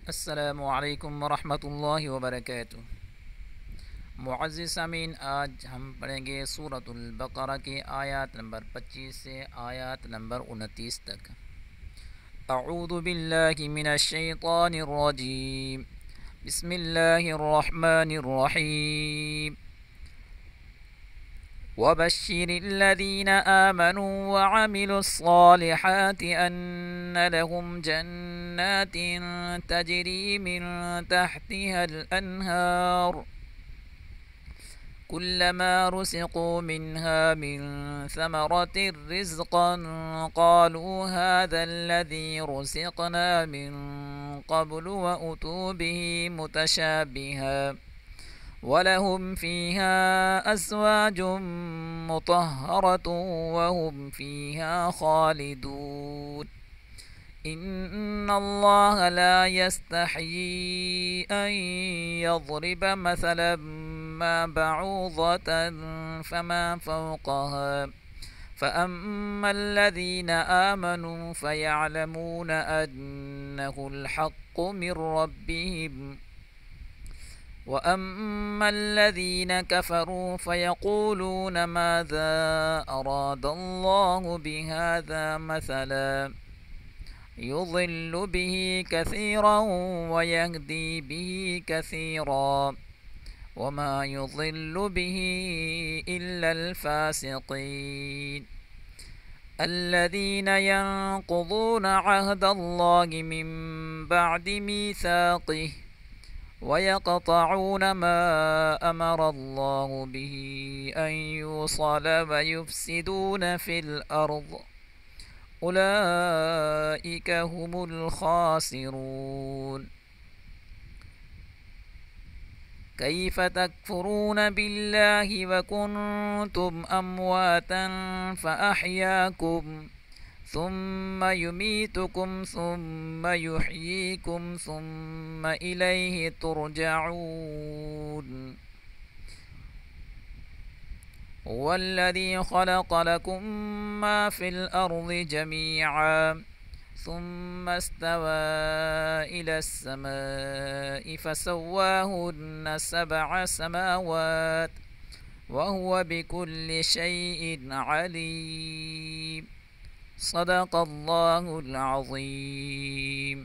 अस्सलामु अलैकुम वरहमतुल्लाहि वबरकातुह। मुअज़्ज़िज़ सामीन, आज हम पढ़ेंगे सूरतुल बक़रा के आयत नंबर 25 से आयत नंबर 29 तक। अऊज़ु बिल्लाहि मिनश शैतानिर रजीम। बिस्मिल्लाहिर रहमानिर रहीम। वबश्शिरिल्लज़ीना आमनू वअमिलुस्सालिहाति अन्न लहुम जन्नातिन तजरी मिन तहतिहल अन्हार कुल्लमा रुज़िक़ू मिन्हा मिन समरतिर रिज़्क़न क़ालू हाज़ाल्लज़ी रुज़िक़ना मिन क़ब्लु व उतू बिही मुतशाबिहा वलहुम फ़ीहा अज़वाजुम मुतहहरतुन वहुम फ़ीहा ख़ालिदून। इन्नल्लाह ला यस्तहयी अन यज़रिब मसलन मा बऊज़तन फमा फ़ौक़हा फ़अम्मल्लज़ीना आमनू फ़यअलमून अन्नहुल हक़्क़ु मिर रब्बिहिम वअम्मल्लज़ीन कफ़रू फ़यक़ूलून माज़ा अरादल्लाहु बिहाज़ा मसला युज़िल्लु बिही कसीरन वयहदी बिही कसीरा वमा युज़िल्लु बिही इल्लल फ़ासिक़ीन अल्लज़ीन यंक़ुज़ून अहदल्लाहि मिन बअदि मीसाक़िहि वयक़तऊन मा अमरल्लाहु बिही अन युصल वयुफ़्सिदून फ़िल अर्ज़ उलाइक हुमुल ख़ासिरून। कैफ़ तकफ़ुरून बिल्लाहि वकुन्तुम अम्वातन फ़अह्याकुम सुम्म युमीतुकुम सुम्म युह्यीकुम सुम्म इलैहि तुरजऊन। हुवल्लज़ी ख़लक़ लकुम मा फ़िल अर्ज़ि जमीअन सुम्म इस्तवा इलस समाइ फ़सव्वाहुन्न सबअ समावात वहुव बिकुल्लि शैइन अलीम। सदक़ल्लाहुल अज़ीम।